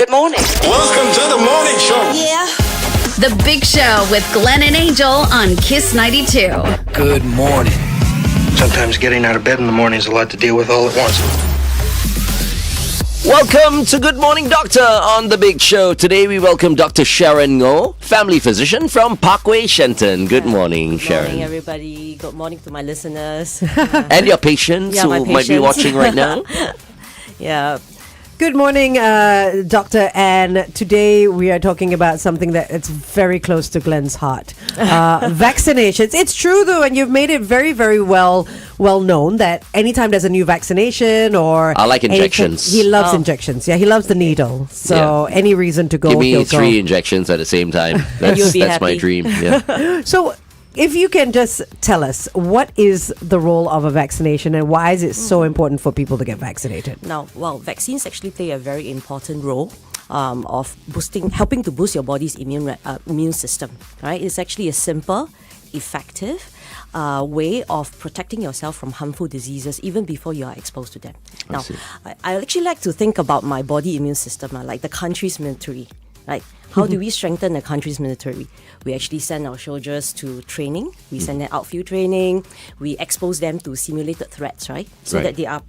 Good morning. Welcome to the morning show. Yeah. The Big Show with Glenn and Angel on Kiss 92. Good morning. Sometimes getting out of bed in the morning is a lot to deal with all at once. Welcome to Good Morning Doctor on The Big Show. Today we welcome Dr. Sharon Ngoh, family physician from Parkway Shenton. Good morning, Sharon. Good morning, everybody. Good morning to my listeners. And your patients Yeah, my who might be patients. watching right now. Yeah. Good morning, Doctor. And today we are talking about something that it's very close to Glenn's heart. Vaccinations. It's true though, and you've made it very, very well known that anytime there's a new vaccination or I like injections. he loves injections. Yeah, he loves the needle. So any reason to go, Give me he'll 3 go. injections at the same time. you'll That's be my happy. dream. Yeah. So if you can just tell us, what is the role of a vaccination and why is it so important for people to get vaccinated? Now, vaccines actually play a very important role of helping to boost your body's immune system. Right? It's actually a simple, effective way of protecting yourself from harmful diseases even before you are exposed to them. Now, I actually like to think about my body immune system like the country's military. Right? How do we strengthen the country's military? We actually send our soldiers to training. We send them outfield training. We expose them to simulated threats, right? So that they are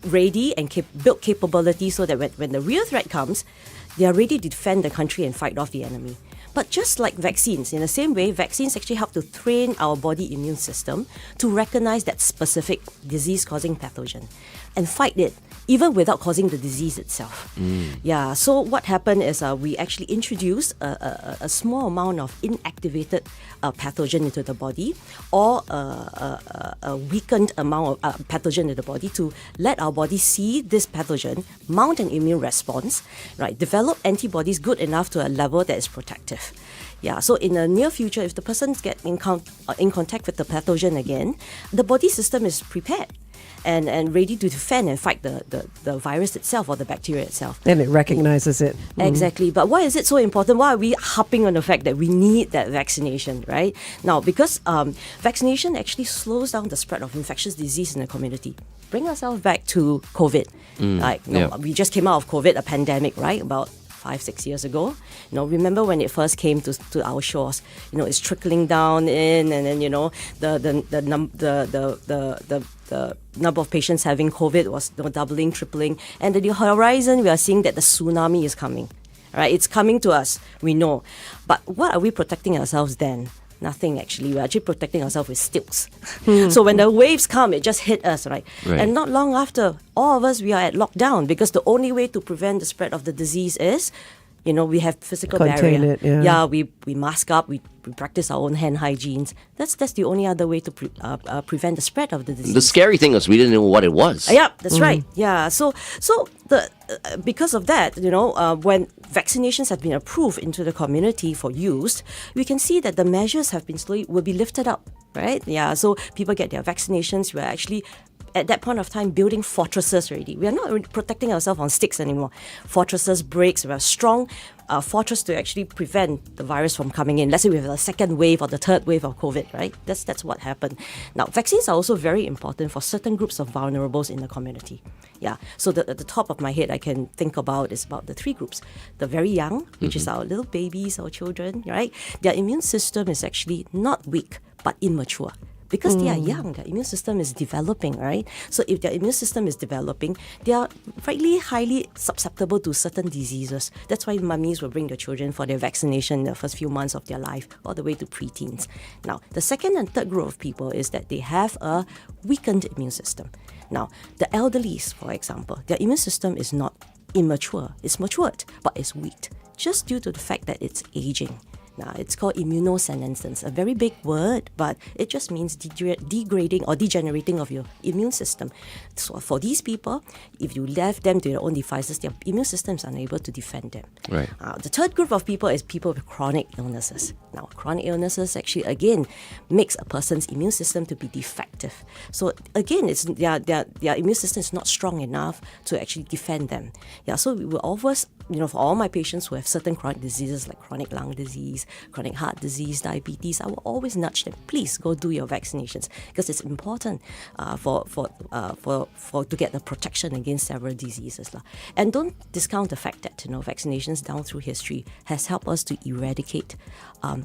ready and build capability so that when the real threat comes, they are ready to defend the country and fight off the enemy. But just like vaccines, in the same way, vaccines actually help to train our body immune system to recognize that specific disease-causing pathogen and fight it, even without causing the disease itself. Yeah, so what happened is we actually introduced a small amount of inactivated pathogen into the body or a weakened amount of pathogen in the body to let our body see this pathogen, mount an immune response, right? Develop antibodies good enough to a level that is protective. Yeah, so in the near future, if the person gets in contact with the pathogen again, the body system is prepared and ready to defend and fight the virus itself or the bacteria itself. And it recognizes it. Exactly. But why is it so important? Why are we harping on the fact that we need that vaccination, right? Now, because vaccination actually slows down the spread of infectious disease in the community. Bring ourselves back to COVID. We just came out of COVID, a pandemic, right? About 5-6 years ago. Remember when it first came to our shores? It's trickling down in, and then the number of patients having COVID was doubling, tripling, and at the horizon we are seeing that the tsunami is coming. Right, it's coming to us. We know, but what are we protecting ourselves then? Nothing actually. We're actually protecting ourselves with stilts. So when the waves come, it just hit us, right? And not long after, all of us, we are at lockdown because the only way to prevent the spread of the disease is, we have physical Contain barrier. it, yeah. We mask up, we practice our own hand hygiene. That's the only other way to prevent the spread of the disease. The scary thing was we didn't know what it was. Yeah, that's right. Yeah, so because of that, when vaccinations have been approved into the community for use, we can see that the measures will be lifted up, right? Yeah, so people get their vaccinations. We are actually at that point of time building fortresses already. We are not protecting ourselves on sticks anymore. Fortresses, breaks. We have strong fortress to actually prevent the virus from coming in. Let's say we have a second wave or the third wave of COVID, right? That's what happened. Now, vaccines are also very important for certain groups of vulnerables in the community. Yeah. So at the top of my head, I can think about is about the 3 groups. The very young, which is our little babies, our children, right? Their immune system is actually not weak, but immature. Because they are young, their immune system is developing, right? So if their immune system is developing, they are rightly highly susceptible to certain diseases. That's why mummies will bring their children for their vaccination in the first few months of their life, all the way to preteens. Now, the second and third group of people is that they have a weakened immune system. Now, the elderly, for example, their immune system is not immature, it's matured, but it's weak, just due to the fact that it's aging. Now, it's called immunosenescence, a very big word, but it just means degrading or degenerating of your immune system. So for these people, if you left them to their own devices, their immune system is unable to defend them. Right. The third group of people is people with chronic illnesses. Now, chronic illnesses actually, again, makes a person's immune system to be defective. So again, it's their immune system is not strong enough to actually defend them. Yeah, so we will always, for all my patients who have certain chronic diseases like chronic lung disease, chronic heart disease, diabetes, I will always nudge them, please go do your vaccinations, because it's important for to get the protection against several diseases. And don't discount the fact that vaccinations down through history has helped us to eradicate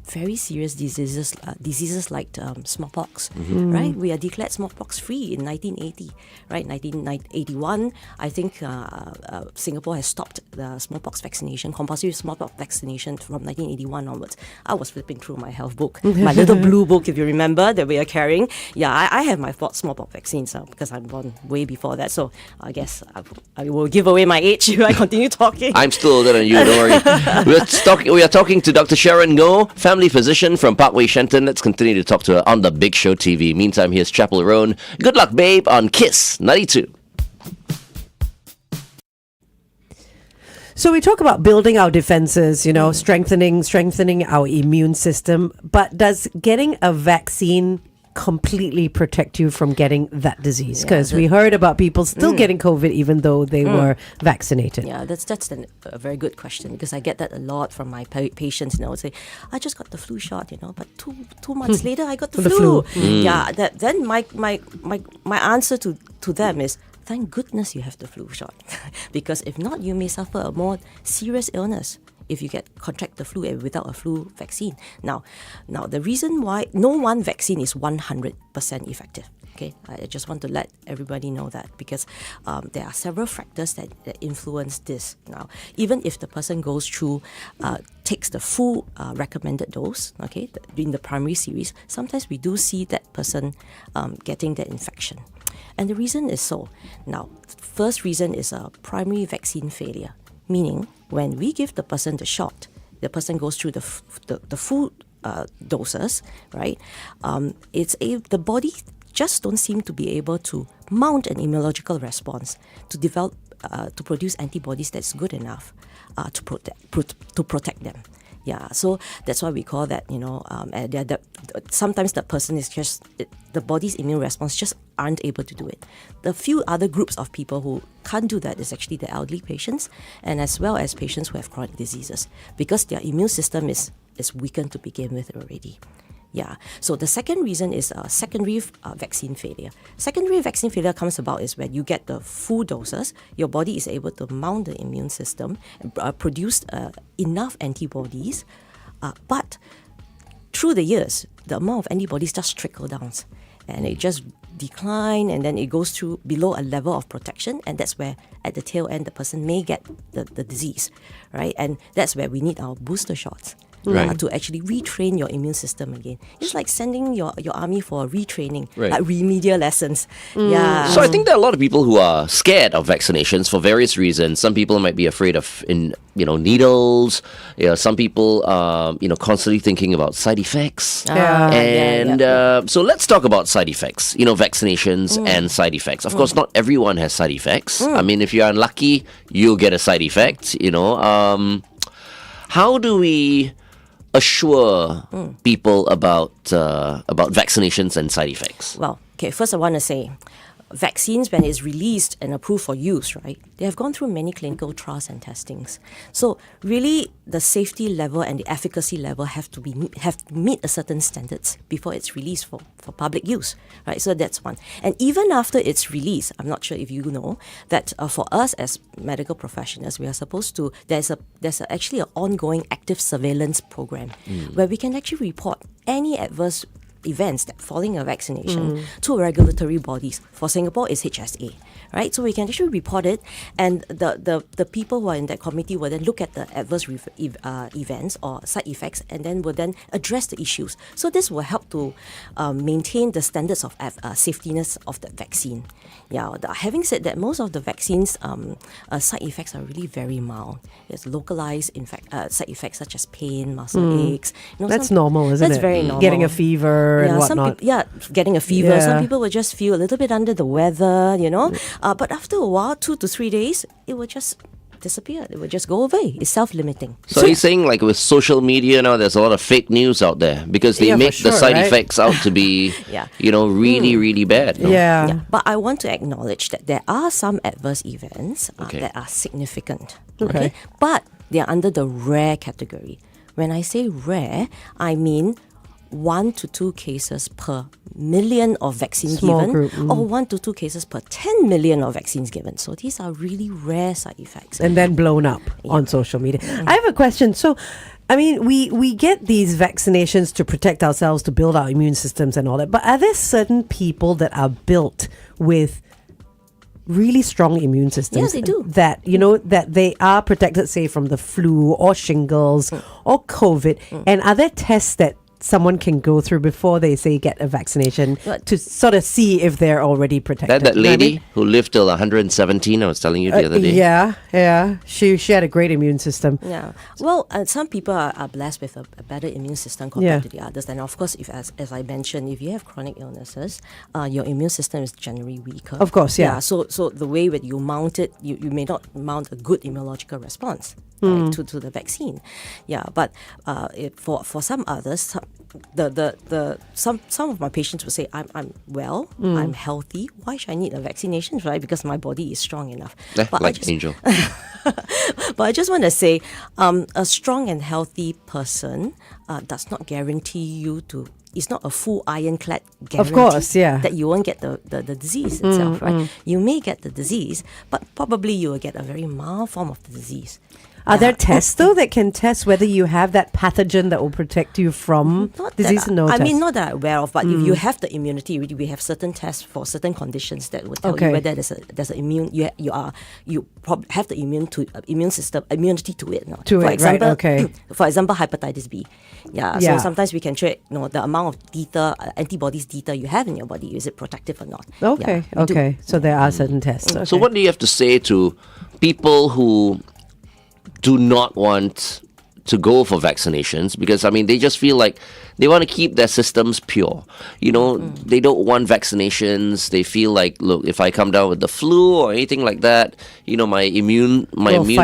very serious diseases like smallpox. Right? We are declared smallpox free in 1980. Right? 1981, I think Singapore has stopped the smallpox vaccination, compulsory smallpox vaccination from 1981 onwards. I was flipping through my health book, my little blue book, if you remember, that we are carrying. Yeah, I have my smallpox vaccines because I'm born way before that. So I guess I will give away my age if I continue talking. I'm still older than you, don't worry. We are talking to Dr. Sharon Ngoh, family physician from Parkway Shenton. Let's continue to talk to her on The Big Show TV. Meantime, here's Chapel Roan. Good luck, babe, on Kiss 92. So we talk about building our defenses, strengthening our immune system. But does getting a vaccine completely protect you from getting that disease? Because we heard about people still getting COVID even though they were vaccinated. Yeah, that's a very good question, because I get that a lot from my patients. Say, I just got the flu shot, but two months later I got the flu. Yeah, then my answer to them is, thank goodness you have the flu shot, because if not, you may suffer a more serious illness if you contract the flu without a flu vaccine. Now, the reason why no one vaccine is 100% effective. Okay, I just want to let everybody know that, because there are several factors that influence this. Now, even if the person goes through, takes the full recommended dose, okay, in the primary series, sometimes we do see that person getting that infection. And the reason is so. Now, first reason is a primary vaccine failure, meaning when we give the person the shot, the person goes through the full doses, right? The body just don't seem to be able to mount an immunological response to develop, to produce antibodies that's good enough to protect them. Yeah, so that's why we call that, sometimes the person is just, the body's immune response just aren't able to do it. The few other groups of people who can't do that is actually the elderly patients, and as well as patients who have chronic diseases, because their immune system is weakened to begin with already. Yeah, so the second reason is secondary vaccine failure. Secondary vaccine failure comes about is when you get the full doses, your body is able to mount the immune system and produce enough antibodies, but through the years, the amount of antibodies just trickle down, and it just decline, and then it goes through below a level of protection, and that's where at the tail end the person may get the disease, right? And that's where we need our booster shots. Right. To actually retrain your immune system again. It's like sending your army for retraining, Right. like remedial lessons. Yeah. So I think there are a lot of people who are scared of vaccinations for various reasons. Some people might be afraid of needles. Some people constantly thinking about side effects. So let's talk about side effects. Vaccinations and side effects. Of course, not everyone has side effects. I mean, if you're unlucky, you'll get a side effect. How do we assure people about vaccinations and side effects? Well, okay, first I want to say, vaccines, when it's released and approved for use, right, they have gone through many clinical trials and testings. So really, the safety level and the efficacy level have to meet a certain standards before it's released for public use, right? So that's one. And even after it's released, I'm not sure if you know that for us as medical professionals, we are supposed to, there's actually an ongoing active surveillance program where we can actually report any adverse events that following a vaccination to regulatory bodies. For Singapore, it's HSA, right? So we can actually report it, and the people who are in that committee will then look at the adverse events or side effects, and then will then address the issues. So this will help to maintain the standards of safetiness of the vaccine. Yeah. Having said that, most of the vaccines side effects are really very mild. There's localized side effects such as pain, muscle aches. That's normal, isn't it? That's very normal. Getting a fever and whatnot. Getting a fever. Some people will just feel a little bit under the weather, but after a while, 2 to 3 days, it will just disappear. It will just go away. It's self-limiting. So you're saying, like with social media now, there's a lot of fake news out there because they make the side effects out to be, really, really bad. No? Yeah. But I want to acknowledge that there are some adverse events that are significant. Okay. But they are under the rare category. When I say rare, I mean 1 to 2 cases per million of vaccines Small given, group, or 1 to 2 cases per 10 million of vaccines given. So these are really rare side effects. And then blown up on social media. I have a question. So, I mean, we get these vaccinations to protect ourselves, to build our immune systems and all that. But are there certain people that are built with really strong immune systems? Yes, they do. That, that they are protected, say, from the flu or shingles or COVID. And are there tests that someone can go through before they say get a vaccination to sort of see if they're already protected? That lady who lived till 117, I was telling you the other day. Yeah. She had a great immune system. Yeah. Well, some people are blessed with a better immune system compared to the others. And of course, if as I mentioned, if you have chronic illnesses, your immune system is generally weaker. Of course, yeah. So the way that you mount it, you may not mount a good immunological response. Right, to the vaccine, but for some others, some of my patients will say, I'm well, I'm healthy. Why should I need a vaccination? Right, because my body is strong enough. Like Angel. But I just want to say, a strong and healthy person does not guarantee you to. It's not a full ironclad guarantee of course, that you won't get the disease itself, right? You may get the disease, but probably you will get a very mild form of the disease. Are there tests, though, that can test whether you have that pathogen that will protect you from disease? Not that I'm aware of, but if you have the immunity, we have certain tests for certain conditions that will tell you whether there's an immune, you have the immune system immunity to it. For example, for example, hepatitis B. So sometimes we can check, the amount of antibodies titer you have in your body. Is it protective or not? Okay. So there are certain tests. Okay. So what do you have to say to people who do not want to go for vaccinations because, I mean, they just feel like they want to keep their systems pure. They don't want vaccinations. They feel like, look, if I come down with the flu or anything like that, my immune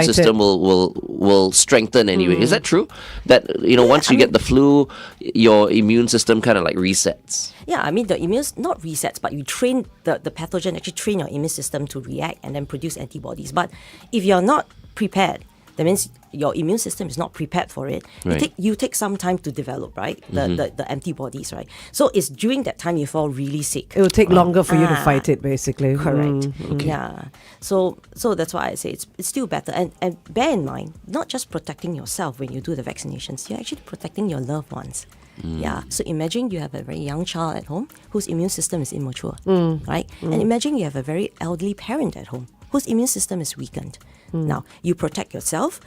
system will strengthen anyway. Is that true? That, once you get the flu, your immune system kind of like resets? Yeah, I mean, the immune, not resets, but you train the pathogen, actually train your immune system to react and then produce antibodies. But if you're not prepared, that means your immune system is not prepared for it. Right. You take some time to develop, right? The antibodies, right? So it's during that time you fall really sick. It will take longer for you to fight it, basically. Correct. Okay. Yeah. So that's why I say it's still better. And bear in mind, not just protecting yourself when you do the vaccinations, you're actually protecting your loved ones. Yeah. So imagine you have a very young child at home whose immune system is immature, right? And imagine you have a very elderly parent at home whose immune system is weakened. Now, you protect yourself,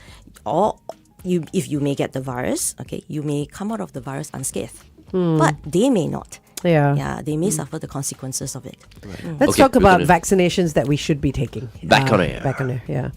or if you may get the virus, you may come out of the virus unscathed. But they may not. Yeah, they may suffer the consequences of it. Right. Let's talk about vaccinations that we should be taking. Back on air. Back on air, yeah.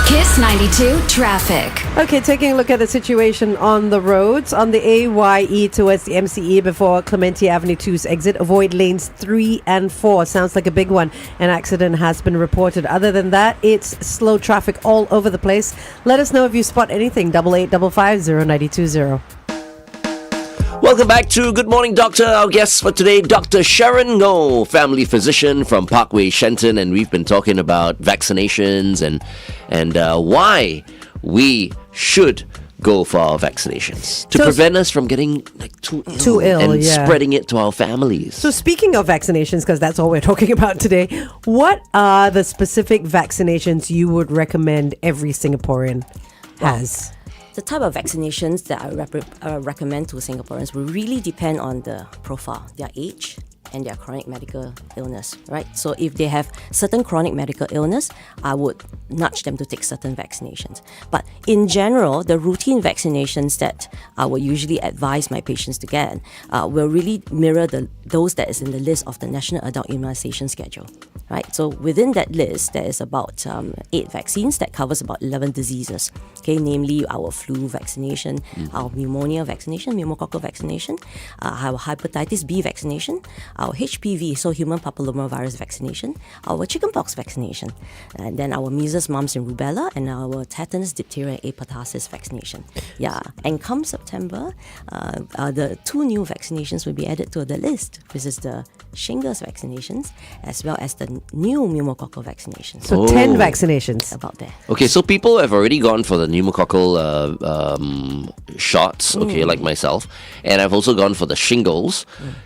Kiss 92 traffic. Okay, taking a look at the situation on the roads. On the AYE towards the MCE before Clementi Avenue 2's exit, avoid lanes 3 and 4. Sounds like a big one. An accident has been reported. Other than that, it's slow traffic all over the place. Let us know if you spot anything. 8855-0920. Welcome back to Good Morning Doctor. Our guest for today, Dr. Sharon Ngoh, family physician from Parkway Shenton, and we've been talking about vaccinations and why we should go for our vaccinations to prevent us from getting too ill and spreading it to our families. So speaking of vaccinations, because that's all we're talking about today, what are the specific vaccinations you would recommend every Singaporean has? The type of vaccinations that I recommend to Singaporeans will really depend on the profile, their age, and their chronic medical illness, right? So if they have certain chronic medical illness, I would nudge them to take certain vaccinations. But in general, the routine vaccinations that I will usually advise my patients to get will really mirror those that is in the list of the National Adult Immunization Schedule, right? So within that list, there is about 8 vaccines that covers about 11 diseases, okay, namely our flu vaccination, our pneumonia vaccination, pneumococcal vaccination, our hepatitis B vaccination, our HPV, so human papillomavirus vaccination, our chickenpox vaccination, and then our measles, mumps, and rubella, and our tetanus, diphtheria, and pertussis vaccination. Yeah, and come September, the 2 new vaccinations will be added to the list, which is the shingles vaccinations as well as the new pneumococcal vaccinations. So 10 vaccinations. About there. Okay, so people have already gone for the pneumococcal shots, okay, like myself, and I've also gone for the shingles.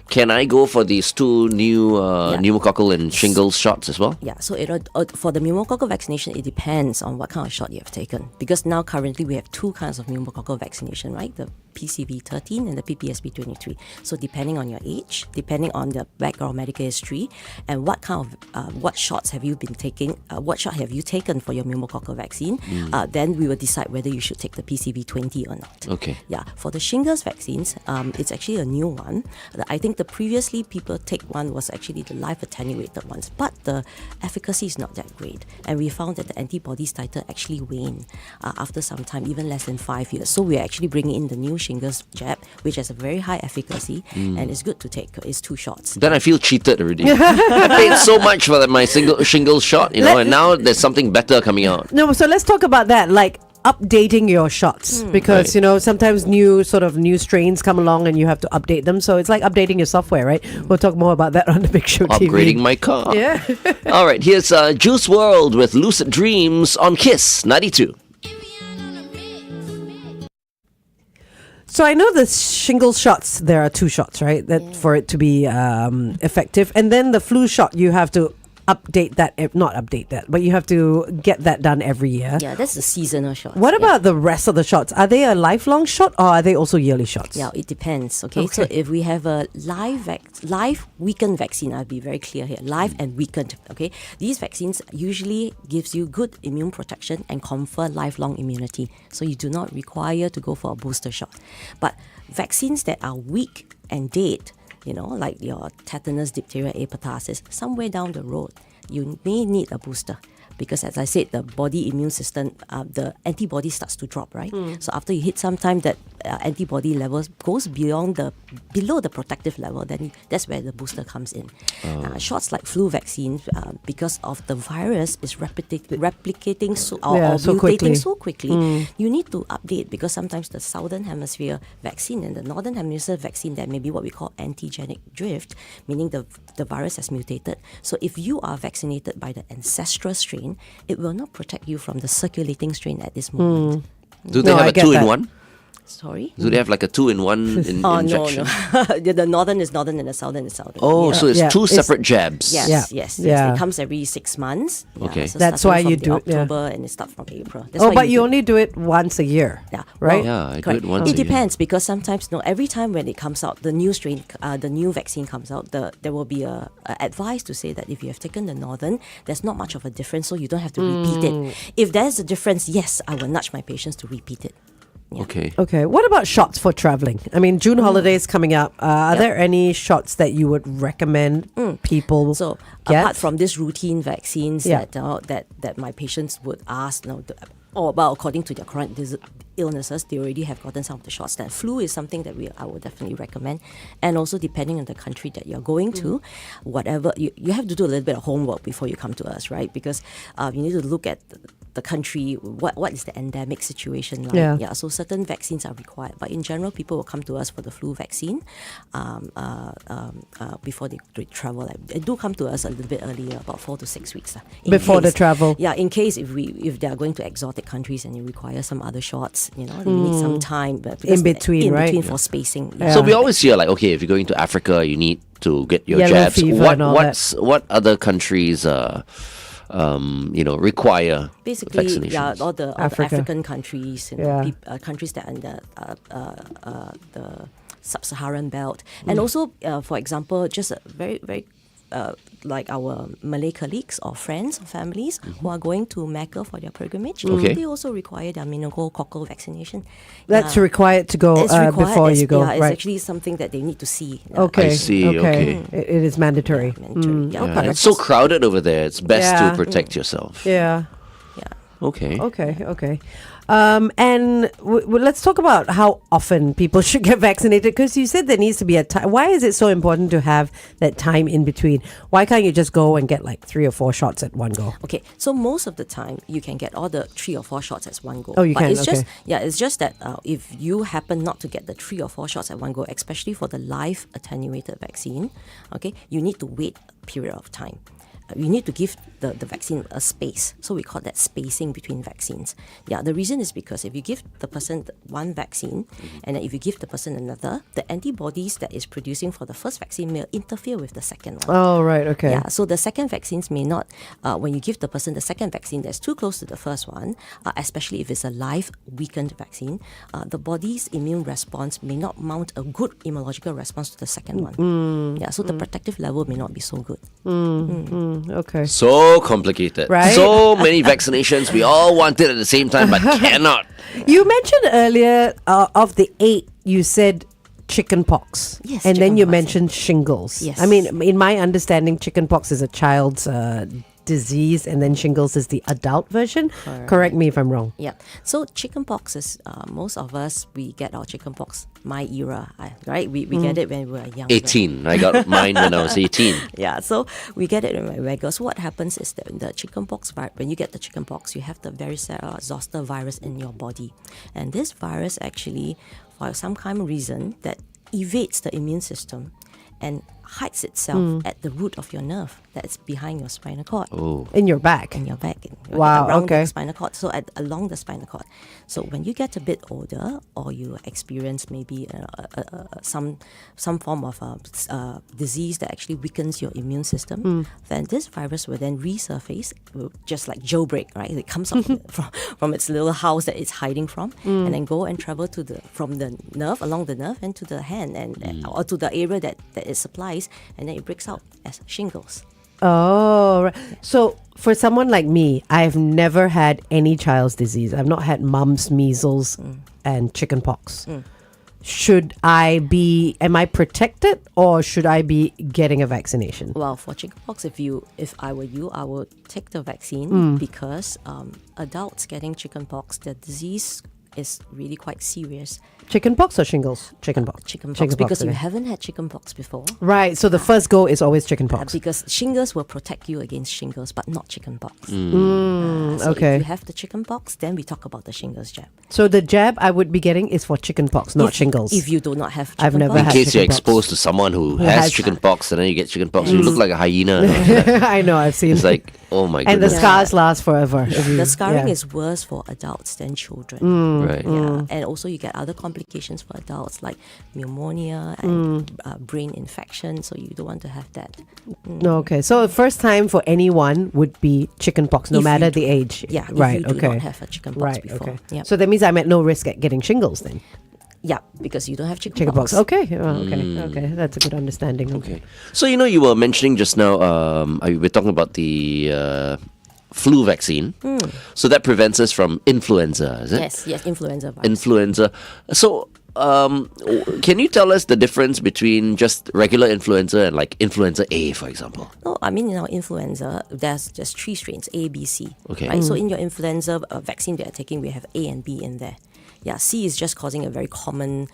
Can I go for these 2 new pneumococcal and shingles shots as well? Yeah, so for the pneumococcal vaccination, it depends on what kind of shot you have taken. Because now currently we have 2 kinds of pneumococcal vaccination, right? The PCV13 and the PPSP23. So depending on your age, depending on the background medical history, and what kind of what shots have you been taking, what shot have you taken for your pneumococcal vaccine, then we will decide whether you should take the PCV20 or not. Okay. Yeah, for the shingles vaccines, it's actually a new one. I think the previously people take one was actually the live attenuated ones, but the efficacy is not that great. And we found that the antibodies titer actually wane after some time, even less than 5 years. So we're actually bringing in the new shingles jab, which has a very high efficacy and it's good to take. It's 2 shots. Then I feel cheated already. I paid so much for my shingles shot, and now there's something better coming out. No, so let's talk about that, like updating your shots, because Right. sometimes new strains come along and you have to update them. So it's like updating your software, right? We'll talk more about that on the Big Show TV. Upgrading my car. Yeah. All right, here's Juice WRLD with Lucid Dreams on Kiss 92. So I know the shingles shots, there are 2 shots, right? That for it to be effective. And then the flu shot, you have to update that, not update that, but you have to get that done every year. Yeah, that's the seasonal shot. What about the rest of the shots? Are they a lifelong shot or are they also yearly shots? Yeah, it depends. Okay, so if we have a live weakened vaccine, I'll be very clear here. Live and weakened. Okay, these vaccines usually gives you good immune protection and confer lifelong immunity. So you do not require to go for a booster shot. But vaccines that are weak and dead, like your tetanus, diphtheria, pertussis, somewhere down the road, you may need a booster. Because as I said, the body immune system, the antibody starts to drop, right? So after you hit some time that antibody levels goes below the protective level, then that's where the booster comes in. Shots like flu vaccines, because of the virus is replicating or mutating so quickly, you need to update, because sometimes the southern hemisphere vaccine and the northern hemisphere vaccine, there may be what we call antigenic drift, meaning the virus has mutated. So if you are vaccinated by the ancestral strain, it will not protect you from the circulating strain at this moment. Do they have a 2-in-1? Sorry? Do they have like a 2-in-1 injection? No. The northern is northern and the southern is southern. Oh, so it's Yeah. 2 separate jabs. Yes. Yeah. It comes every 6 months. Okay. So That's starting why you from do it, yeah. October and it starts from April. That's why But you do it. only do it once a year. Yeah. Right? Yeah, I do correct. it once a year. depends, because sometimes every time when it comes out, the new strain, the new vaccine comes out, there will be a advice to say that if you have taken the northern, there's not much of a difference, so you don't have to repeat it. If there's a difference, yes, I will nudge my patients to repeat it. Yeah. Okay. What about shots for traveling? I mean, June holidays coming up. Are there any shots that you would recommend people So get? apart from these routine vaccines that my patients would ask, according to their chronic illnesses, they already have gotten some of the shots. That flu is something that I would definitely recommend, and also depending on the country that you're going to, whatever you have to do a little bit of homework before you come to us, right? Because you need to look at the country, what is the endemic situation like? Yeah. So certain vaccines are required, but in general, people will come to us for the flu vaccine before they travel. They do come to us a little bit earlier, about 4 to 6 weeks Before the travel. Yeah, in case if they are going to exotic countries and you require some other shots, you need some time, but In between, right? for spacing. So we always hear like, okay, if you're going to Africa, you need to get your Yellow jabs. fever and all What other countries require Basically, vaccinations? all the Africa. African countries, countries that are under the sub-Saharan belt. And also, for example, just a very, very like our Malay colleagues or friends or families who are going to Mecca for their pilgrimage, Okay. they also require their meningococcal vaccination. That's required to go It's required. before you go, Yeah, it's right? actually something that they need to see. Okay. I see, okay. It is mandatory. Mandatory. Yeah, Yeah, but it's of so course- crowded over there. It's best Yeah. to protect yourself. Yeah. yeah. Okay. Okay. And let's talk about how often people should get vaccinated, because you said there needs to be a time. Why is it so important to have that time in between? Why can't you just go and get like 3 or 4 shots at one go? Okay, so most of the time you can get all the 3 or 4 shots at one go. Oh, you but can, It's just okay. it's just that if you happen not to get the 3 or 4 shots at one go, especially for the live attenuated vaccine, okay, you need to wait a period of time. You need to give the vaccine a space. So we call that spacing between vaccines. Yeah, the reason is because if you give the person one vaccine and then if you give the person another, the antibodies that is producing for the first vaccine may interfere with the second one. Oh, right. Okay. Yeah, so the second vaccines may not, when you give the person the second vaccine that's too close to the first one, especially if it's a live weakened vaccine, the body's immune response may not mount a good immunological response to the second one. Yeah, so the protective level may not be so good. Okay. So complicated. Right? So many vaccinations we all wanted at the same time but cannot. You mentioned earlier of the 8, you said chicken pox. Yes, And then you chickenpox. mentioned shingles. Yes. I mean, in my understanding, chicken pox is a child's disease, and then shingles is the adult version. Correct me if I'm wrong. Yeah. So chickenpox is most of us we get our chickenpox my era, right? We get it when we were young. 18. I got mine when I was 18. Yeah, so we get it in my regular. So what happens is that in the chickenpox, when you get the chickenpox, you have the varicella zoster virus in your body, and this virus actually, for some kind of reason, that evades the immune system and hides itself at the root of your nerve that's behind your spinal cord. In your back. In your back, Wow, around okay. the spinal cord, so along the spinal cord. So when you get a bit older, or you experience maybe some form of disease that actually weakens your immune system, then this virus will then resurface, just like jailbreak, right? It comes up from its little house that it's hiding from, and then go and travel from the nerve, along the nerve, and to the hand, and or to the area that it supplies, and then it breaks out as shingles. Oh, right. So for someone like me, I've never had any child's disease. I've not had mumps, measles, and chicken pox. Am I protected, or should I be getting a vaccination? Well, for chickenpox, if I were you, I would take the vaccine because adults getting chickenpox, the disease is really quite serious. Chickenpox or shingles? Chickenpox. Chickenpox, because you okay. haven't had chickenpox before. Right, so the first go is always chickenpox. Because shingles will protect you against shingles, but not chickenpox. So okay. if you have the chickenpox, then we talk about the shingles jab. So the jab I would be getting is for chickenpox, not shingles. If you do not have chickenpox, I've never In had case you're chickenpox. exposed to someone who has- has chickenpox and then you get chickenpox, you look like a hyena. I know, I've seen It's like, oh my and the goodness. scars last forever. if you- the scarring yeah. is worse for adults than children. Right. Yeah, and also you get other complications for adults like pneumonia and brain infection. So you don't want to have that. Okay, so the first time for anyone would be chickenpox, no If matter you the age. Yeah, right. if you do okay. not have a chickenpox right. before. Okay. Yeah. So that means I'm at no risk at getting shingles then. Yeah, because you don't have Chickenpox. chickenpox. Okay. Okay. That's a good understanding. Okay. So, you were mentioning just now, we're talking about the flu vaccine. So that prevents us from influenza, is it? Yes, influenza virus. Influenza. So, can you tell us the difference between just regular influenza and like influenza A, for example? No, I mean in our influenza, there's just 3 strains, A, B, C. Okay. Right? So in your influenza vaccine that you're taking, we have A and B in there. Yeah, C is just causing a very common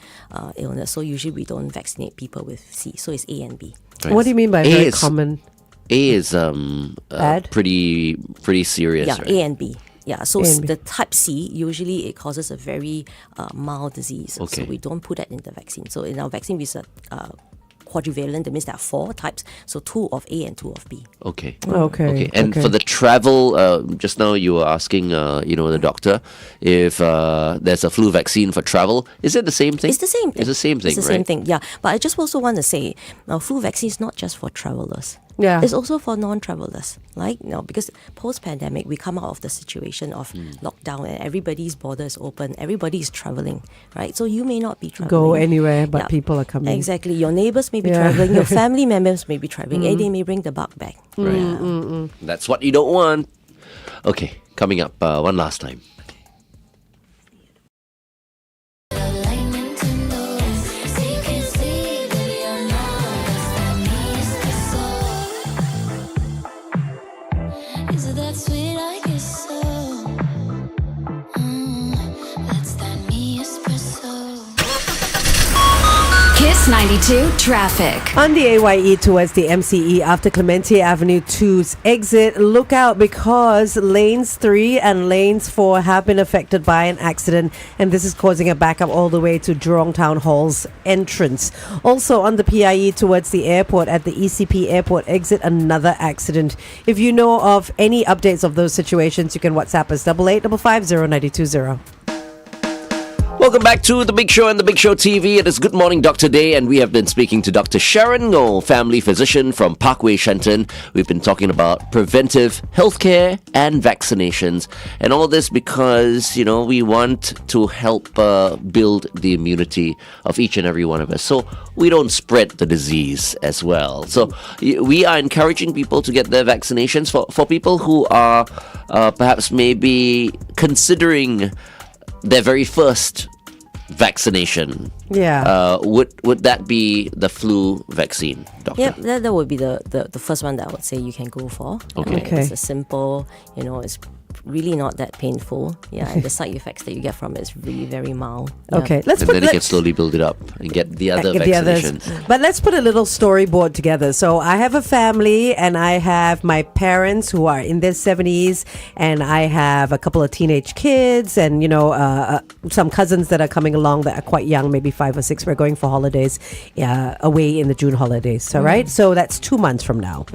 illness. So usually we don't vaccinate people with C. So it's A and B. Right. What do you mean by A very is- common? A is Bad? pretty serious, Yeah, right? A and B. Yeah, so A and B. the type C, usually it causes a very mild disease. Okay. So we don't put that in the vaccine. So in our vaccine, we said quadrivalent, that means there are 4 types. So 2 of A and 2 of B. Okay. Okay. Okay, and for the travel, just now you were asking, the doctor if there's a flu vaccine for travel. Is it the same thing? It's the same thing. It's the same thing, It's the right? same thing, yeah. But I just also want to say, flu vaccine is not just for travelers. Yeah. It's also for non-travelers, like because post-pandemic we come out of the situation of lockdown and everybody's border is open, everybody is traveling, right? So you may not be traveling, Go anywhere, but people are coming. Exactly, your neighbors may be Yeah. traveling, your family members may be traveling, and they may bring the bug back. Right. That's what you don't want. Okay, coming up one last time. Is it that sweet? I guess so. That's that me espresso. Kiss 92 traffic. On the AYE towards the MCE after Clemente Avenue 2's exit, look out because lanes 3 and lanes 4 have been affected by an accident, and this is causing a backup all the way to Jurong Town Hall's entrance. Also on the PIE towards the airport at the ECP airport exit, another accident. If you know of any updates of those situations, you can WhatsApp us 8855 Welcome back to The Big Show and The Big Show TV. It is Good Morning Dr. Day, and we have been speaking to Dr. Sharon Ngoh, family physician from Parkway Shenton. We've been talking about preventive healthcare and vaccinations, and all this because, we want to help build the immunity of each and every one of us, so we don't spread the disease as well. So we are encouraging people to get their vaccinations for people who are perhaps maybe considering their very first vaccination. Yeah. Would that be the flu vaccine, doctor? Yep, that would be the first one that I would say you can go for. Okay. Okay. It's a simple, it's really not that painful. Yeah, and the side effects that you get from it is really very mild. Yeah. Okay, let's And put then you can slowly build it up and get the other vaccinations. But let's put a little storyboard together. So I have a family, and I have my parents who are in their 70s, and I have a couple of teenage kids, and some cousins that are coming along that are quite young, maybe 5 or 6. We're going for holidays away in the June holidays. All right, so that's 2 months from now.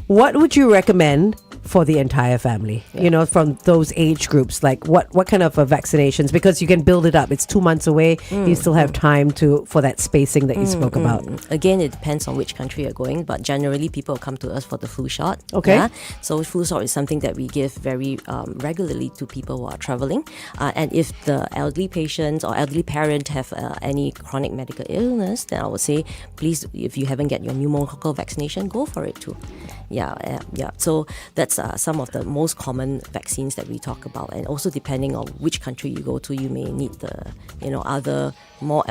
What would you recommend for the entire family, from those age groups? Like what kind of vaccinations? Because you can build it up. It's 2 months away. You still have time for that spacing that you spoke about. Again, it depends on which country you're going, but generally people come to us for the flu shot. Okay. Yeah? So flu shot is something that we give very regularly to people who are traveling. And if the elderly patients or elderly parent have any chronic medical illness, then I would say, please, if you haven't get your pneumococcal vaccination, go for it too. Yeah. So that's some of the most common vaccines that we talk about, and also depending on which country you go to, you may need the other more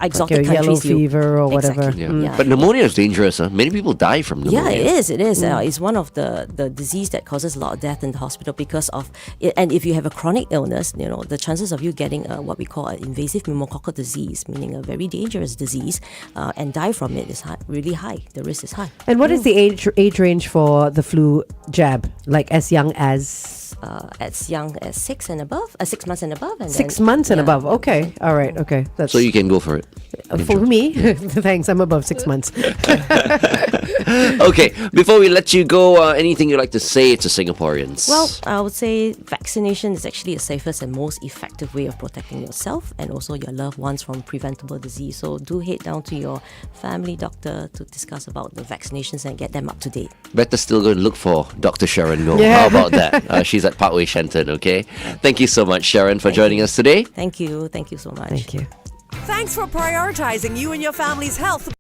exotic Like your yellow countries. fever or whatever. Exactly. Yeah. Yeah. But pneumonia is dangerous. Many people die from pneumonia. Yeah, it is. It's one of the disease that causes a lot of death in the hospital because of it. And if you have a chronic illness, the chances of you getting what we call an invasive pneumococcal disease, meaning a very dangerous disease, and die from it is really high. The risk is high. And what is the age range for the flu jab? Like as young as 6 and above, 6 months and above, and 6 then, months and yeah. above. Okay, all right, okay. That's So you can go for it. for me. Thanks, I'm above 6 months. Okay, before we let you go, anything you'd like to say to Singaporeans? Well, I would say vaccination is actually the safest and most effective way of protecting yourself and also your loved ones from preventable disease. So do head down to your family doctor to discuss about the vaccinations and get them up to date. better still go and look for Dr. Sharon Ngoh. Yeah. How about that? She's at Parkway Shenton, okay? Thank you so much, Sharon, for joining us today. Thank you so much. Thank you. Thanks for prioritizing you and your family's health.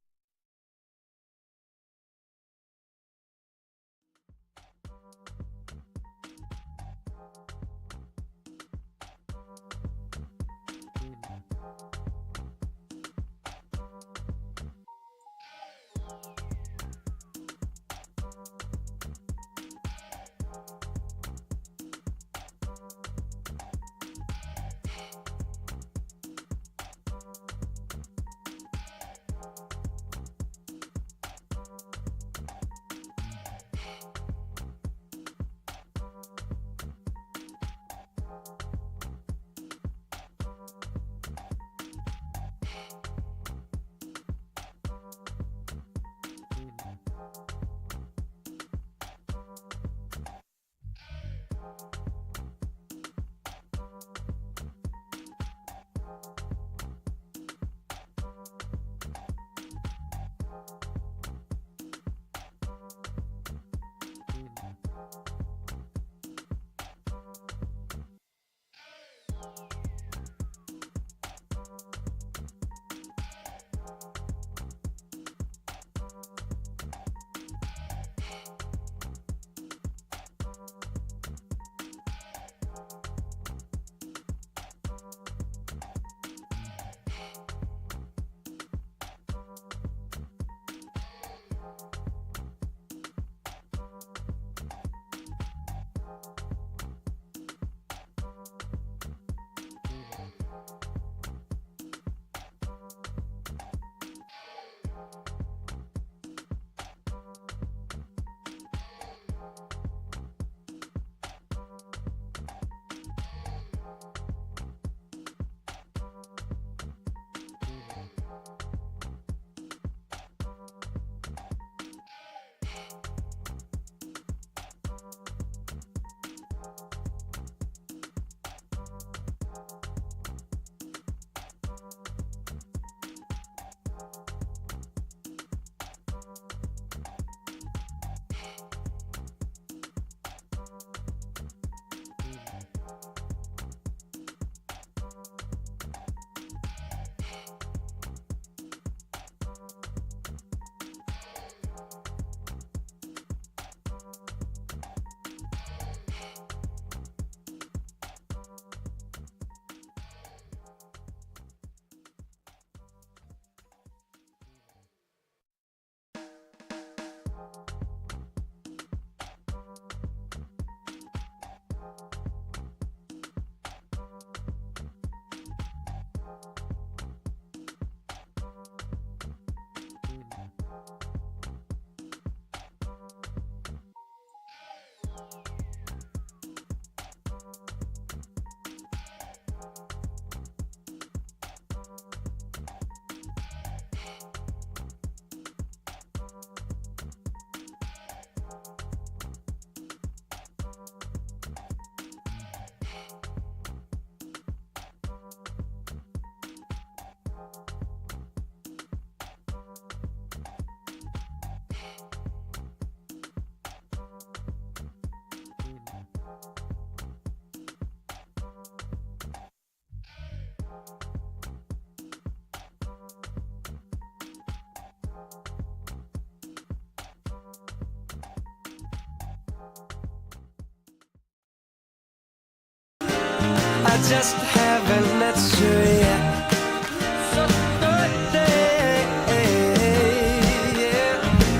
I just haven't met you yet.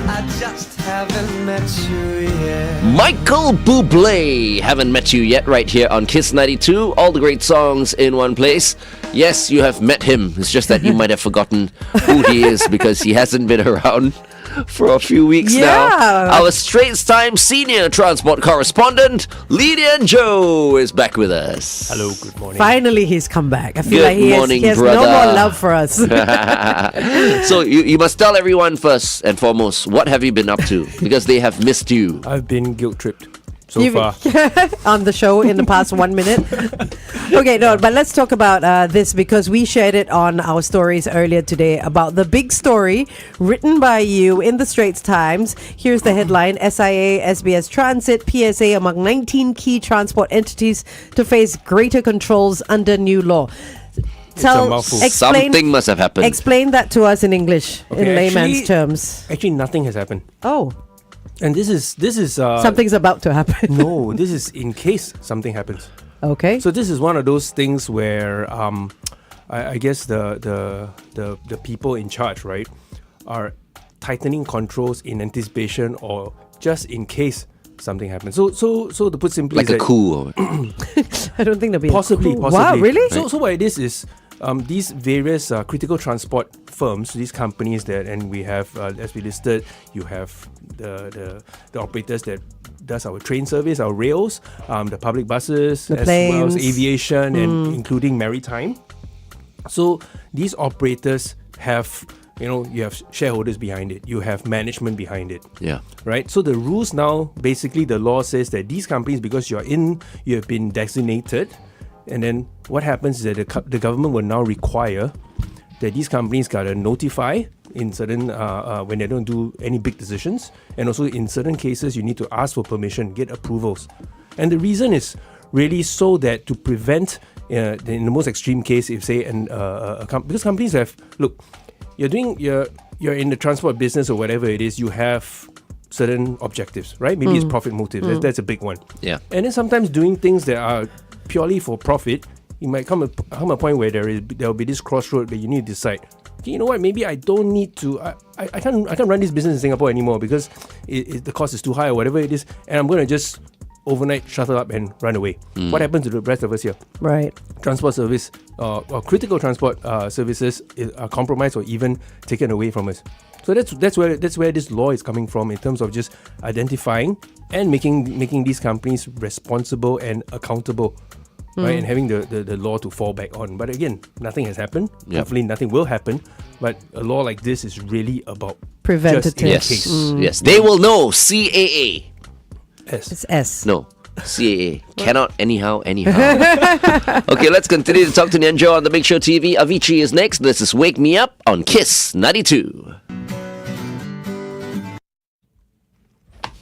I just haven't met you yet. Michael Bublé, haven't met you yet, right here on Kiss 92. All the great songs in one place. Yes, you have met him. It's just that you might have forgotten who he is because he hasn't been around for a few weeks now. Our Straits Times senior transport correspondent, Lydia Joe, is back with us. Hello, good morning. Finally, he's come back. I feel Good like he morning, has brother. no more love for us. So you must tell everyone first and foremost, what have you been up to? Because they have missed you. I've been guilt-tripped so You've- far. on the show in the past 1 minute. Okay, no, but let's talk about this because we shared it on our stories earlier today about the big story written by you in the Straits Times. Here's the headline: SIA, SBS Transit, PSA among 19 key transport entities to face greater controls under new law. a mouthful. Something must have happened. Explain that to us in English, in layman's terms. Actually, nothing has happened. Oh, And this is something's about to happen. no, this is in case something happens. Okay. So this is one of those things where I guess the people in charge, right, are tightening controls in anticipation or just in case something happens. So to put simply, Like is a that coup. I don't think there'll be possibly. Wow, really? So what it is these various critical transport firms, these companies that, and we have as we listed, you have the operators that does our train service, our rails, the public buses, The as well as planes. aviation, and including maritime. So these operators have, you have shareholders behind it, you have management behind it. Yeah. Right. So the rules now, basically, the law says that these companies, because you have been designated, and then what happens is that the government will now require that these companies gotta notify in certain when they don't do any big decisions, and also in certain cases you need to ask for permission, get approvals, and the reason is really so that to prevent in the most extreme case, if say because companies have, look, you're in the transport business or whatever it is, you have certain objectives, right? Maybe it's profit motives. That's a big one. Yeah. And then sometimes doing things that are purely for profit, it might come a point where there will be this crossroad where you need to decide, okay, you know what, maybe I don't need to, I can't run this business in Singapore anymore because the cost is too high or whatever it is, and I'm going to just overnight shuttle up and run away. What happens to the rest of us here? Right. Transport service or critical transport services are compromised or even taken away from us. So that's where this law is coming from, in terms of just identifying and making these companies responsible and accountable, right? And having the law to fall back on. But again, nothing has happened. Yep. Hopefully nothing will happen. But a law like this is really about Preventative. just in Yes. case. Yes. They will know. CAA. Yes. It's S. No. CAA. Cannot anyhow. Okay, let's continue to talk to Nyanjo on the Big Show TV. Avicii is next. This is Wake Me Up on Kiss 92.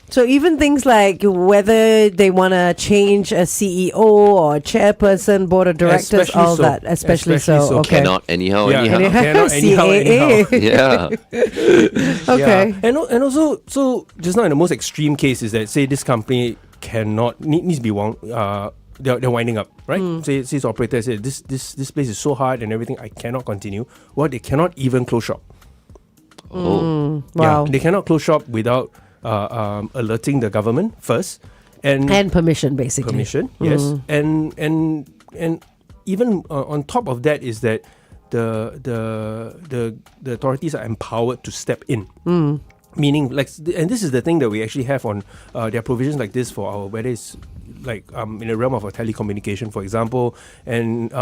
So even things like whether they want to change a CEO or a chairperson, board of directors, Especially all so. that, especially so. so. Okay. Cannot anyhow. Cannot anyhow. Yeah. Okay. Yeah. And also, so just now in the most extreme case is that, say this company needs to be wound, they're winding up, right? Say this operator said this place is so hard and everything, I cannot continue. Well, they cannot even close shop. Oh. Wow. Yeah, they cannot close shop without alerting the government first, And permission, basically. permission, yes, and even on top of that is that the authorities are empowered to step in. Meaning, like, and this is the thing that we actually have on there are provisions like this for our, whether it's like in the realm of our telecommunication, for example, and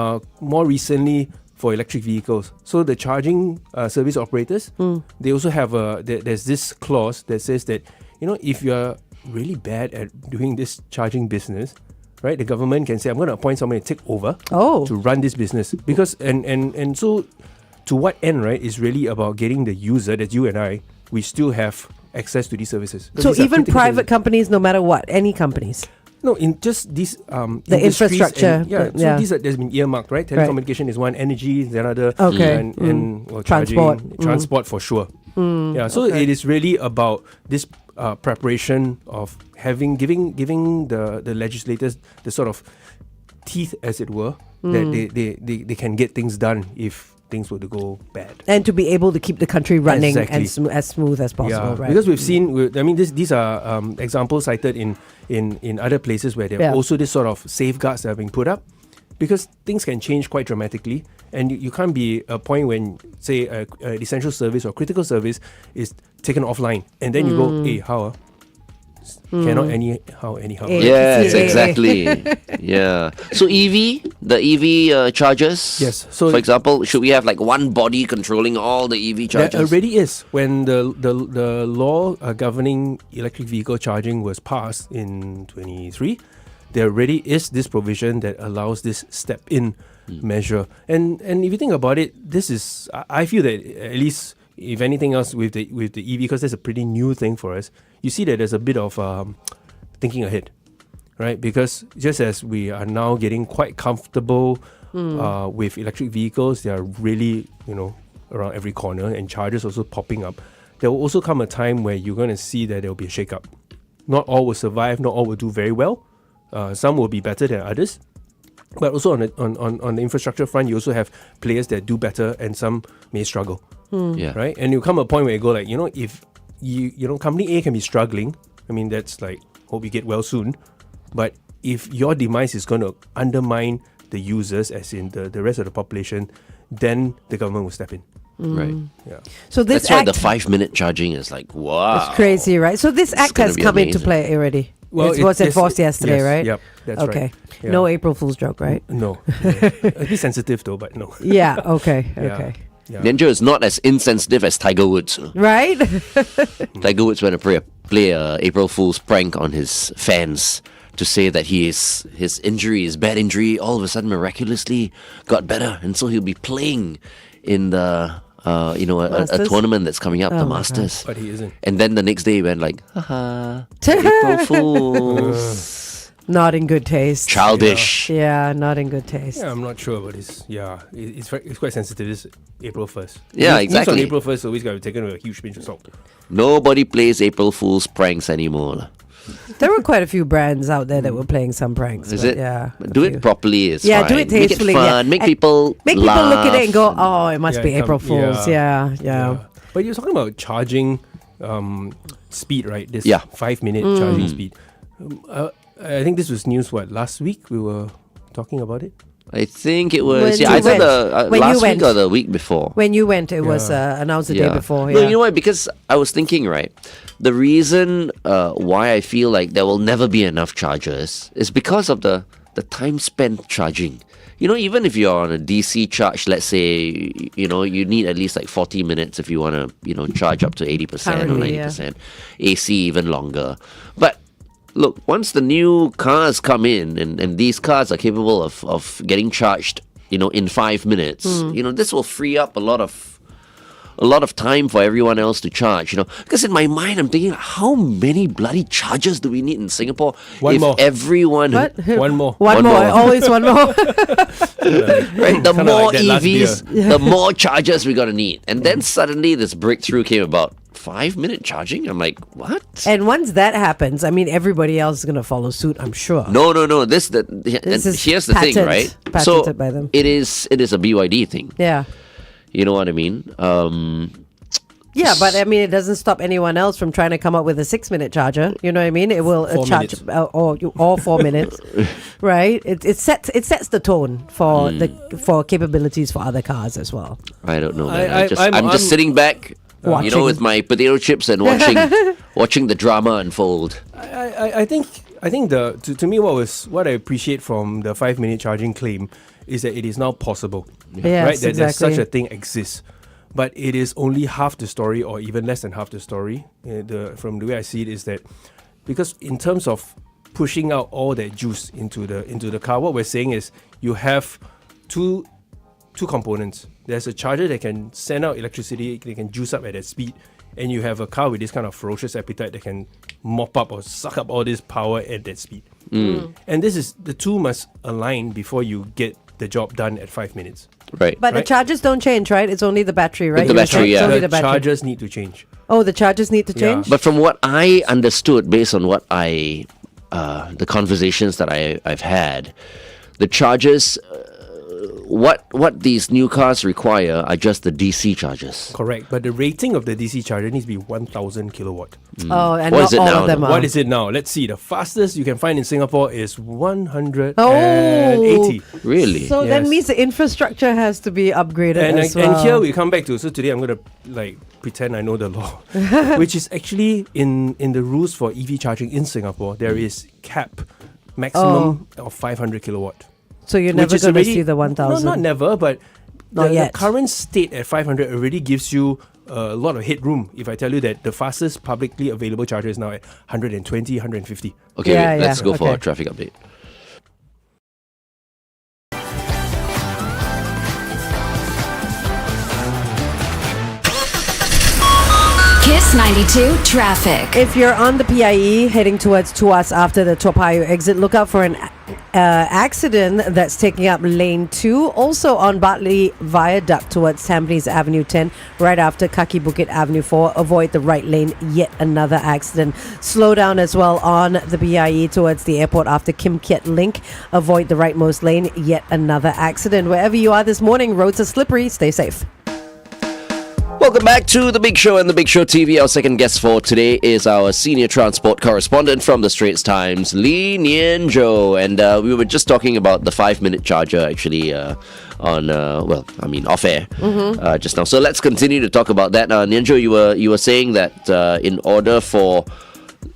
more recently for electric vehicles. So the charging service operators, they also have there's this clause that says that, if you're really bad at doing this charging business, right, the government can say, I'm going to appoint someone to take over to run this business. Because and so to what end, right, is really about getting the user, that's you and I, we still have access to these services. So These are even critical private services. companies, no matter what, any companies. No, in just these The industries infrastructure, and, yeah. so these there's been earmarked, right? Telecommunication is one, energy is another, Okay. and Transport. charging, transport for sure. Yeah, so it is really about this preparation of giving the legislators the sort of teeth, as it were, that they can get things done if things were to go bad. And to be able to keep the country running Exactly. and as smooth as possible, right? Because we've seen, I mean, these are examples cited in other places where there are also this sort of safeguards that have been put up, because things can change quite dramatically, and you can't be a point when, say, a essential service or critical service is taken offline, and then you go, hey, how? Cannot anyhow. Yes, CAA. exactly. Yeah. So the EV chargers. Yes. So for example, should we have like one body controlling all the EV There chargers? already is. When the law governing electric vehicle charging was passed in 23, there already is this provision that allows this step-in measure. And if you think about it, this is, I feel that at least, if anything else, with the EV, because that's a pretty new thing for us, you see that there's a bit of thinking ahead, right? Because just as we are now getting quite comfortable with electric vehicles, they are really, around every corner, and chargers also popping up. There will also come a time where you're going to see that there will be a shake-up. Not all will survive, not all will do very well. Some will be better than others. But also on the infrastructure front, you also have players that do better and some may struggle. Yeah. Right? And you come a point where you go like, if company A can be struggling, I mean, that's like, hope you get well soon. But if your demise is going to undermine the users, as in the rest of the population, then the government will step in. Right. Yeah. So this That's why act, the 5-minute charging is like, wow. it's crazy, right? So this act gonna has be come into amazing. play already. Well, it was enforced yesterday, yes, right? Yep, that's okay. right. Yeah. No April Fool's joke, right? No. A bit sensitive though, but no. Yeah. Okay. Yeah. Okay. Yeah. Ninja is not as insensitive as Tiger Woods. Right. Tiger Woods went to play a April Fool's prank on his fans to say that his injury, his bad injury, all of a sudden miraculously got better, and so he'll be playing in the a Masters? tournament that's coming up, Oh the my Masters. But he isn't. And then the next day he went like, haha, April Fools. Not in good taste. Childish. Yeah, not in good taste. Yeah, I'm not sure about this. Yeah, it's quite sensitive. It's April 1st. Yeah, News exactly. on April 1st always got to be taken with a huge pinch of salt. Nobody plays April Fool's pranks anymore. There were quite a few brands out there that were playing some pranks. Is but it? Yeah. But a do few. it properly. It's Yeah, fine. do it tastefully. Make it fun. Yeah. Make And people Make laugh. people look at it and go, "Oh, it must Yeah, be April Fools." Yeah. But you're talking about charging speed, right? This Yeah. 5-minute charging speed. I think this was news, last week we were talking about it? I think it was When you either went. When you last week went. or the week before. When you went, it was announced the day before. No, Yeah. you know what? Because I was thinking, right, the reason why I feel like there will never be enough chargers is because of the time spent charging. Even if you're on a DC charge, let's say, you need at least like 40 minutes if you want to, charge up to 80% or Currently, 90%. AC even longer. But look, once the new cars come in and these cars are capable of getting charged, in 5 minutes, this will free up a lot of time for everyone else to charge, Because in my mind, I'm thinking, how many bloody chargers do we need in Singapore? One if more. everyone... What? One more. One more. more. Always one more. Right, the Kinda more like that last EVs, the more chargers we're gonna need. And then suddenly this breakthrough came about. 5-minute charging? I'm like, what? And once that happens, I mean, everybody else is going to follow suit, I'm sure. No. This is here's the thing, right? patented by them. It is a BYD thing. Yeah. You know what I mean? Yeah, but I mean, it doesn't stop anyone else from trying to come up with a 6-minute charger. You know what I mean? It will 4 charge minutes. all 4 minutes, right? It sets the tone for for capabilities for other cars as well. I don't know, man. I'm I'm just sitting back, Watching. with my potato chips and watching the drama unfold. I think to me what I appreciate from the 5-minute charging claim is that it is now possible. Yes, right? That exactly. such a thing exists. But it is only half the story, or even less than half the story. From the way I see it is that, because in terms of pushing out all that juice into the car, what we're saying is you have two components. There's a charger that can send out electricity, they can juice up at that speed, and you have a car with this kind of ferocious appetite that can mop up or suck up all this power at that speed. And the two must align before you get the job done at 5 minutes. Right. But the Right. chargers don't change, right? It's only the battery, right? The You were battery, saying? yeah. It's only The the battery. chargers need to change. Oh, the chargers need to Yeah. change? But from what I understood, based on what the conversations that I've had, the chargers. What these new cars require are just the DC chargers. Correct, but the rating of the DC charger needs to be 1,000 kilowatt. Oh, and What not is it all now of them then? are. What is it now? Let's see. The fastest you can find in Singapore is 180. Really? So that Yes. means the infrastructure has to be upgraded And, as well. and here we come back to, so today I'm going to pretend I know the law, which is actually in the rules for EV charging in Singapore, there is cap maximum of 500 kilowatt. So you're Which never is going to already- see the 1,000. No, not never, but Not the yet. current state at 500 already gives you a lot of headroom. If I tell you that the fastest publicly available charger is now at 120, 150. Okay, Yeah, wait, let's yeah, go for okay. a traffic update. Kiss 92 traffic. If you're on the PIE heading towards Tuas after the Toa Payoh exit, look out for an accident that's taking up lane 2. Also on Bartley Viaduct towards Tampines Avenue 10, right after Kaki Bukit Avenue 4. Avoid the right lane, yet another accident. Slow down as well on the PIE towards the airport after Kim Kiat Link. Avoid the rightmost lane, yet another accident. Wherever you are this morning, roads are slippery. Stay safe. Welcome back to The Big Show and The Big Show TV. Our second guest for today is our senior transport correspondent from the Straits Times, Lee Nian Zhou. And we were just talking about the 5-minute charger actually off air just now. So let's continue to talk about that. Nian Zhou, you were saying that in order for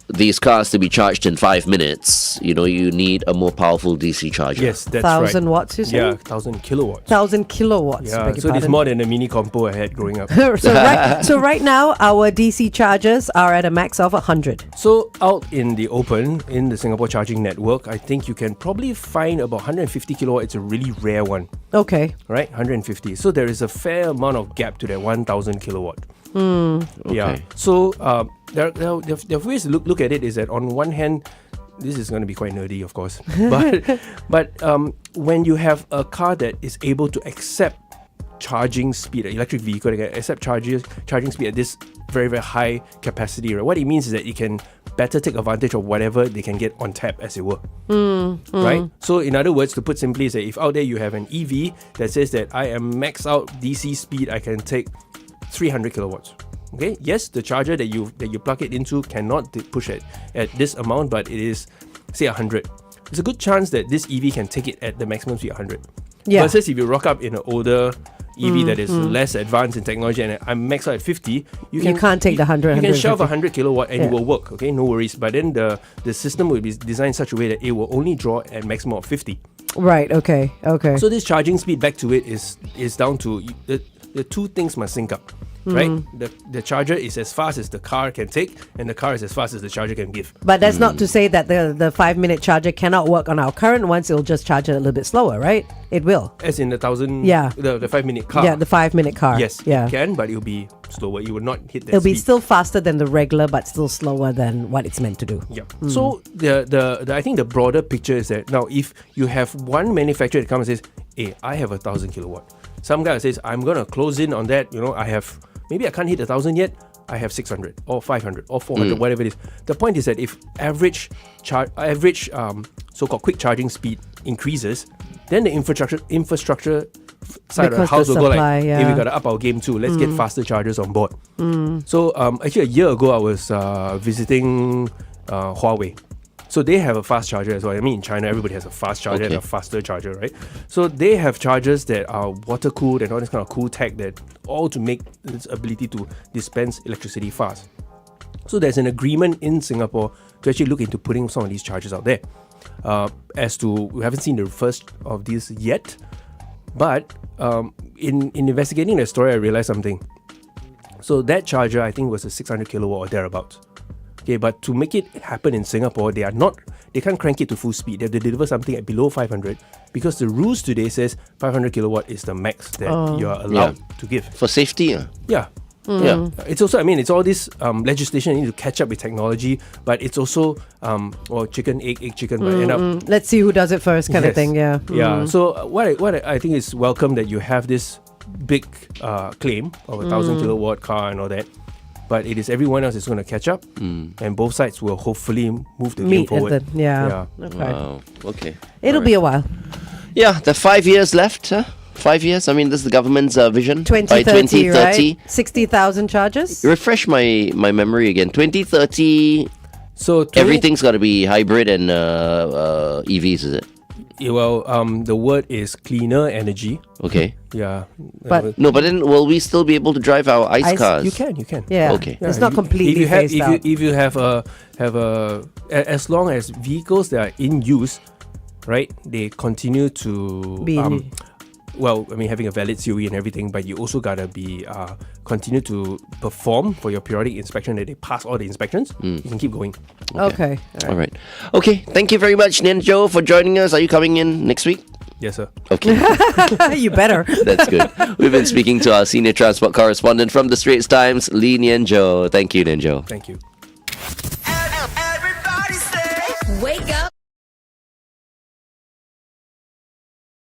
these cars to be charged in 5 minutes, you need a more powerful DC charger. Yes, that's 1,000 right. watts, you say? Yeah, 1,000 kilowatts. 1,000 kilowatts. Yeah, beg your so it's pardon. more than a mini compo I had growing up. So right now, our DC chargers are at a max of 100. So out in the open, in the Singapore charging network, I think you can probably find about 150 kilowatt. It's a really rare one, Okay. right? 150. So there is a fair amount of gap to that 1,000 kilowatt. Yeah. Okay. So there are ways to look at it is that on one hand, this is going to be quite nerdy, of course, but when you have a car that is able to accept charging speed, an electric vehicle that can accept charging speed at this very, very high capacity, right? What it means is that it can better take advantage of whatever they can get on tap, as it were. Right? So in other words, to put simply, is that if out there you have an EV that says that I am max out DC speed, I can take 300 kilowatts. Okay, yes, the charger that you plug it into cannot push it at this amount, but it is, say, 100. There's a good chance that this EV can take it at the maximum speed 100. Yeah. Versus if you rock up in an older EV that is less advanced in technology and I'm maxed out at 50, you can't take the 100, You can shove 150. 100 kilowatt and Yeah. it will work. Okay, no worries. But then the system will be designed in such a way that it will only draw at maximum of 50. Right, okay. So this charging speed back to it is down to the two things must sync up. Right? The charger is as fast as the car can take, and the car is as fast as the charger can give. But that's not to say that the 5-minute charger cannot work on our current ones. It'll just charge it a little bit slower, right? It will. As in the 1,000, Yeah. the 5-minute car. Yeah, the 5-minute car. Yes, Yeah. it can, but it'll be slower. You will not hit that It'll be speed. still faster than the regular, but still slower than what it's meant to do. Yeah. So the I think the broader picture is that now if you have one manufacturer that comes and says, "Hey, I have 1,000 kilowatt." Some guy says, "I'm gonna close in on that. I have maybe I can't hit 1,000 yet. I have 600 or 500 or 400, whatever it is." The point is that if average so-called quick charging speed increases, then the infrastructure side of the Because house the will go like, supply, "Hey, we yeah. gotta up our game too. Let's get faster chargers on board." So actually a year ago I was visiting Huawei. So they have a fast charger as well. I mean, in China, everybody has a fast charger and a faster charger, right? So they have chargers that are water cooled and all this kind of cool tech that all to make its ability to dispense electricity fast. So there's an agreement in Singapore to actually look into putting some of these chargers out there. We haven't seen the first of these yet, but in investigating the story, I realized something. So that charger, I think, was a 600 kilowatt or thereabouts. Okay, but to make it happen in Singapore, they can't crank it to full speed. They have to deliver something at below 500 because the rules today says 500 kilowatt is the max that you are allowed to give. For safety. Yeah. Yeah. It's also, it's all this legislation you need to catch up with technology, but it's also chicken, egg, chicken, but end up. Let's see who does it first kind of thing, yeah. Yeah. So what I think is welcome that you have this big claim of 1,000 kilowatt car and all that. But it is everyone else is going to catch up, and both sides will hopefully move the game Meet forward. at the, yeah. Yeah. Okay. Wow. Okay. It'll be a while. Yeah, there are 5 years left. 5 years. I mean, this is the government's vision. 2030, right? 60,000 charges? Refresh my memory again. 2030. So Everything's got to be hybrid and EVs, is it? Yeah, well, the word is cleaner energy. Okay. Yeah. But- No, but then will we still be able to drive our ICE cars? You can. Yeah. Okay. It's not completely phased out. If you have as long as vehicles that are in use, right, they continue to Be in- having a valid COE and everything, but you also gotta be continue to perform for your periodic inspection, that they pass all the inspections. You can keep going. Okay. All right. Okay. Thank you very much, Nianjo, for joining us. Are you coming in next week? Yes, sir. Okay. You better. That's good. We've been speaking to our senior transport correspondent from the Straits Times, Lee Nianjo. Thank you, Nianjo. Thank you.